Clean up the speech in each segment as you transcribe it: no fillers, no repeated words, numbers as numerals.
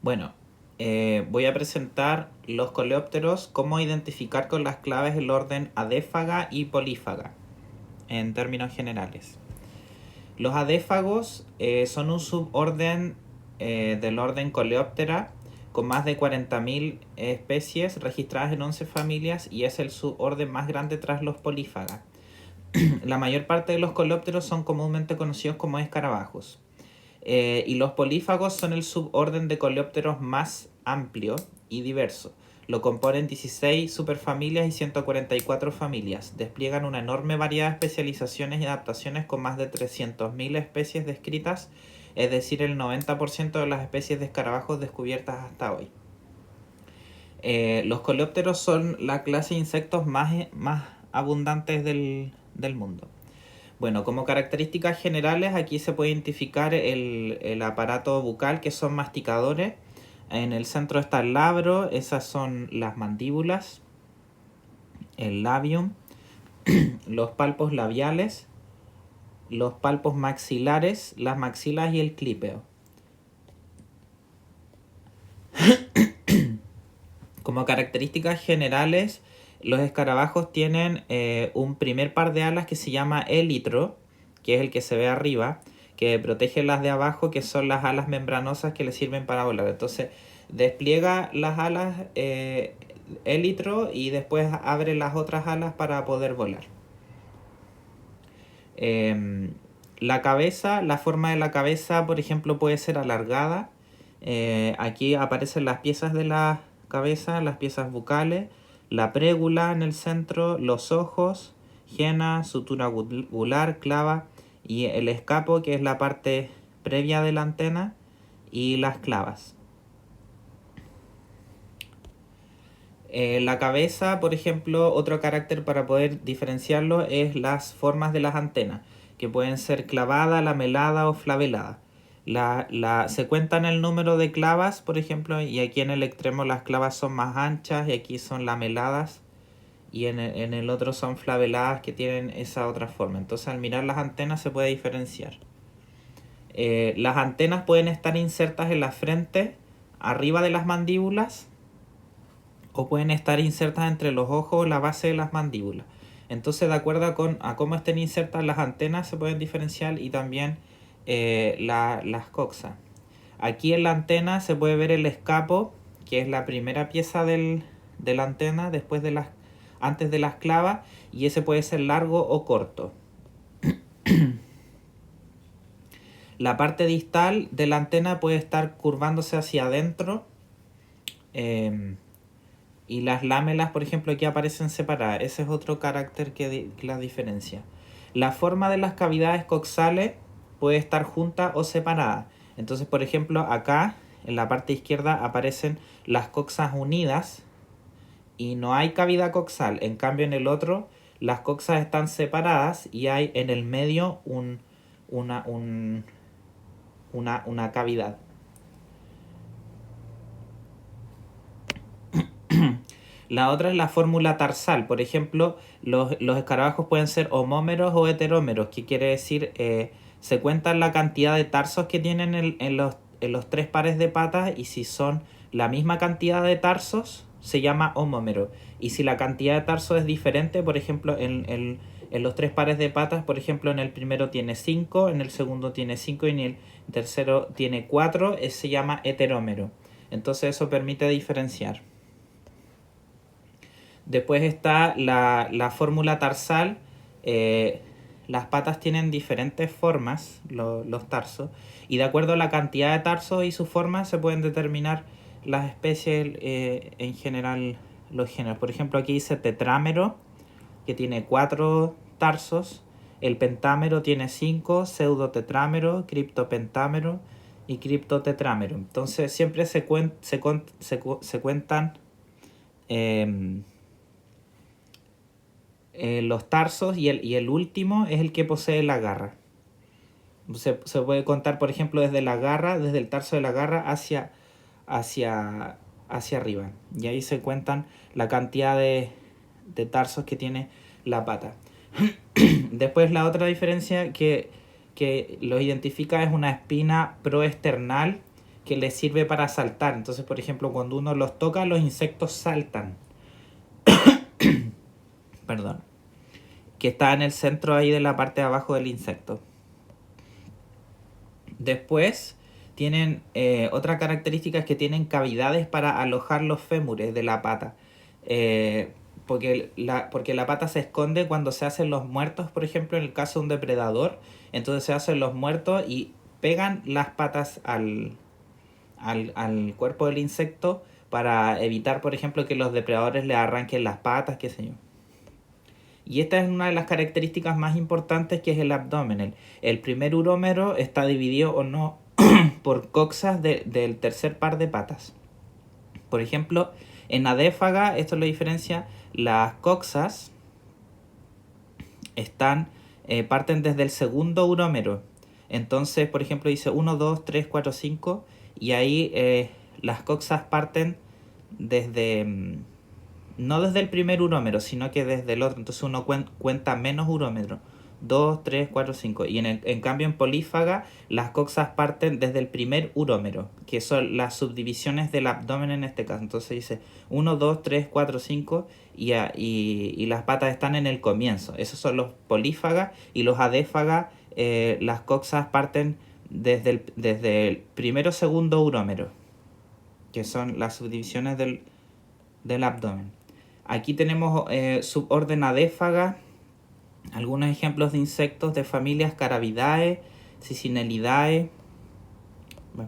Bueno, voy a presentar los coleópteros, cómo identificar con las claves el orden adéfaga y polífaga, en términos generales. Los adéfagos son un suborden del orden Coleoptera con más de 40.000 especies registradas en 11 familias y es el suborden más grande tras los polífaga. La mayor parte de los coleópteros son comúnmente conocidos como escarabajos. Y los polífagos son el suborden de coleópteros más amplio y diverso. Lo componen 16 superfamilias y 144 familias. Despliegan una enorme variedad de especializaciones y adaptaciones con más de 300.000 especies descritas, es decir, el 90% de las especies de escarabajos descubiertas hasta hoy. Los coleópteros son la clase de insectos más abundantes del mundo. Bueno, como características generales, aquí se puede identificar el aparato bucal, que son masticadores. En el centro está el labro, esas son las mandíbulas, el labium, los palpos labiales, los palpos maxilares, las maxilas y el clípeo. Como características generales, los escarabajos tienen un primer par de alas que se llama élitro, que es el que se ve arriba, que protege las de abajo, que son las alas membranosas que le sirven para volar. Entonces, despliega las alas élitro y después abre las otras alas para poder volar. La cabeza, la forma de la cabeza, por ejemplo, puede ser alargada. Aquí aparecen las piezas de la cabeza, las piezas bucales, la prégula en el centro, los ojos, jena, sutura gular, clava y el escapo, que es la parte previa de la antena, y las clavas. La cabeza, por ejemplo, otro carácter para poder diferenciarlo es las formas de las antenas, que pueden ser clavada, lamelada o flavelada. Se cuentan el número de clavas, por ejemplo, y aquí en el extremo las clavas son más anchas y aquí son lameladas y en el otro son flaveladas que tienen esa otra forma. Entonces al mirar las antenas se puede diferenciar. Las antenas pueden estar insertas en la frente, arriba de las mandíbulas, o pueden estar insertas entre los ojos o la base de las mandíbulas. Entonces, de acuerdo a cómo estén insertas las antenas, se pueden diferenciar y también las coxas. Aquí en la antena se puede ver el escapo, que es la primera pieza de la antena antes de las clavas, y ese puede ser largo o corto. La parte distal de la antena puede estar curvándose hacia adentro. Y las lámelas, por ejemplo, aquí aparecen separadas. Ese es otro carácter que la diferencia. La forma de las cavidades coxales puede estar junta o separada. Entonces, por ejemplo, acá en la parte izquierda aparecen las coxas unidas y no hay cavidad coxal. En cambio, en el otro, las coxas están separadas y hay en el medio una cavidad. La otra es la fórmula tarsal. Por ejemplo, los escarabajos pueden ser homómeros o heterómeros, que quiere decir se cuentan la cantidad de tarsos que tienen en los tres pares de patas, y si son la misma cantidad de tarsos se llama homómero. Y si la cantidad de tarsos es diferente, por ejemplo, en los tres pares de patas, por ejemplo, en el primero tiene 5, en el segundo tiene 5 y en el tercero tiene 4, se llama heterómero. Entonces eso permite diferenciar. Después está la fórmula tarsal. Las patas tienen diferentes formas, los tarsos, y de acuerdo a la cantidad de tarsos y su forma se pueden determinar las especies, en general los géneros. Por ejemplo, aquí dice tetrámero, que tiene 4 tarsos. El pentámero tiene 5, pseudotetrámero, criptopentámero y criptotetrámero. Entonces siempre se cuentan los tarsos, y el último es el que posee la garra. Se puede contar, por ejemplo, desde el tarso de la garra hacia arriba. Y ahí se cuentan la cantidad de tarsos que tiene la pata. Después la otra diferencia que los identifica es una espina proesternal, que les sirve para saltar. Entonces, por ejemplo, cuando uno los toca, los insectos saltan. Perdón. Que está en el centro ahí de la parte de abajo del insecto. Después tienen otra característica, es que tienen cavidades para alojar los fémures de la pata. Porque la pata se esconde cuando se hacen los muertos, por ejemplo, en el caso de un depredador. Entonces se hacen los muertos y pegan las patas al cuerpo del insecto para evitar, por ejemplo, que los depredadores le arranquen las patas, qué sé yo. Y esta es una de las características más importantes, que es el abdomen. El primer urómero está dividido o no por coxas del tercer par de patas. Por ejemplo, en Adéfaga, esto lo diferencia, las coxas parten desde el segundo urómero. Entonces, por ejemplo, dice 1, 2, 3, 4, 5, y ahí las coxas parten desde... no desde el primer urómero, sino que desde el otro. Entonces uno cuenta menos urómetros. 2, 3, 4, 5. Y en cambio en polífaga las coxas parten desde el primer urómero, que son las subdivisiones del abdomen en este caso. Entonces dice 1, 2, 3, 4, 5 y las patas están en el comienzo. Esos son los polífagas. Y los adéfagas, las coxas parten desde el primero o segundo urómero, que son las subdivisiones del abdomen. Aquí tenemos suborden Adéfaga, algunos ejemplos de insectos de familias Carabidae, Cicinellidae,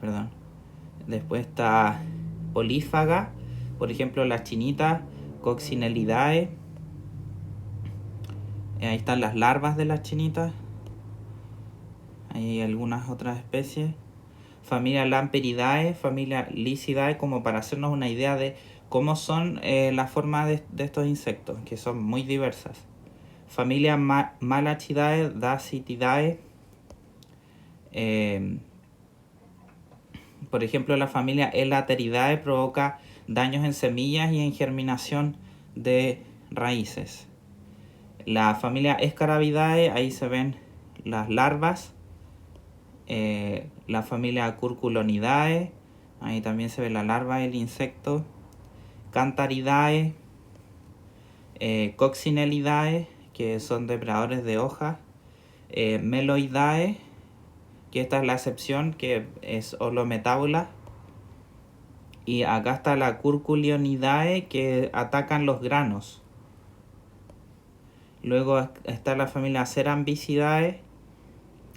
perdón. Después está Polífaga, por ejemplo las chinitas, Coccinellidae. Ahí están las larvas de las chinitas. Hay algunas otras especies. Familia Lamperidae, familia Lisidae, como para hacernos una idea de cómo son las formas de estos insectos, que son muy diversas. Familia Malachidae, Dacitidae. Por ejemplo, la familia Elateridae provoca daños en semillas y en germinación de raíces. La familia Scarabidae, ahí se ven las larvas. La familia Curculonidae, ahí también se ve la larva del insecto. Cantaridae, Coccinellidae, que son depredadores de hojas. Meloidae, que esta es la excepción, que es holometábula. Y acá está la Curculionidae, que atacan los granos. Luego está la familia Cerambicidae,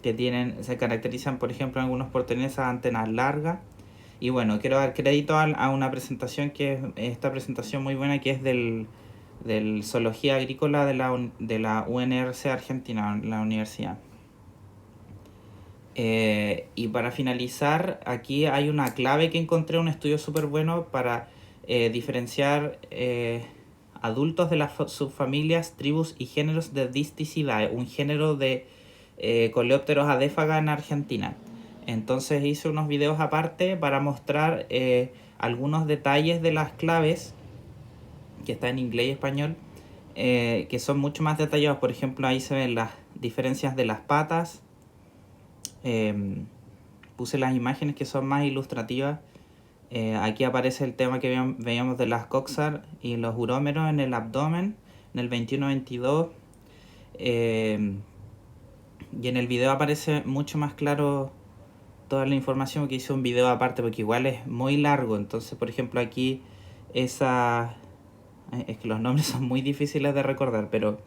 que se caracterizan, por ejemplo, algunos por tener esas antenas largas. Y bueno, quiero dar crédito a una presentación, que es esta presentación muy buena, que es del Zoología Agrícola de la UNRC Argentina, la universidad. Y para finalizar, aquí hay una clave que encontré, un estudio súper bueno para diferenciar adultos de las subfamilias, tribus y géneros de Disticidae, un género de coleópteros adéfaga en Argentina. Entonces hice unos videos aparte para mostrar algunos detalles de las claves, que está en inglés y español, que son mucho más detallados. Por ejemplo, ahí se ven las diferencias de las patas. Puse las imágenes que son más ilustrativas. Aquí aparece el tema que veíamos de las coxas y los urómeros en el abdomen, en el 21-22. Y en el video aparece mucho más claro toda la información, que hice un video aparte porque igual es muy largo. Entonces, por ejemplo, aquí es que los nombres son muy difíciles de recordar, pero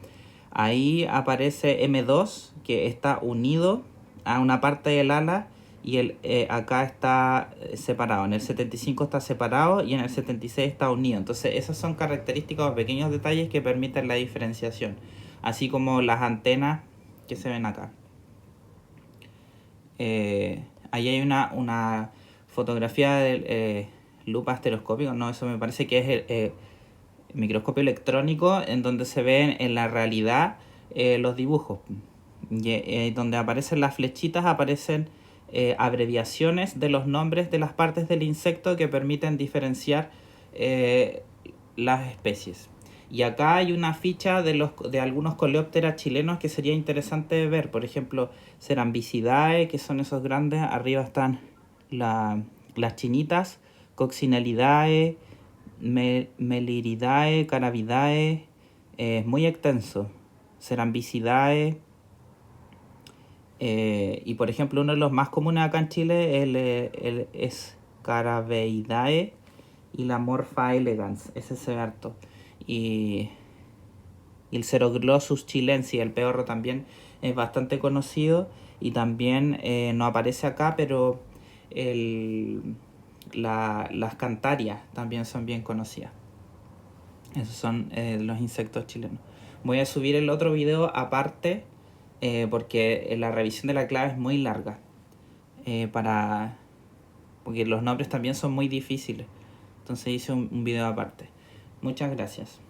ahí aparece M2, que está unido a una parte del ala, y acá está separado. En el 75 está separado y en el 76 está unido. Entonces esas son características o pequeños detalles que permiten la diferenciación, así como las antenas que se ven acá. Ahí hay una fotografía del lupa estereoscópico, no, eso me parece que es el microscopio electrónico, en donde se ven en la realidad los dibujos. Y donde aparecen las flechitas, aparecen abreviaciones de los nombres de las partes del insecto que permiten diferenciar las especies. Y acá hay una ficha de algunos coleópteras chilenos que sería interesante ver. Por ejemplo, Cerambicidae, que son esos grandes. Arriba están la las chinitas, Coccinellidae, Meliridae, Carabidae, es muy extenso. Cerambicidae. Y por ejemplo, uno de los más comunes acá en Chile es Scarabeidae y la Morpha elegans. Ese se ve harto. Y el Ceroglossus chilensis, el peorro, también es bastante conocido. Y también no aparece acá, pero las cantarias también son bien conocidas. Esos son los insectos chilenos. Voy a subir el otro video aparte porque la revisión de la clave es muy larga. Porque los nombres también son muy difíciles. Entonces hice un video aparte. Muchas gracias.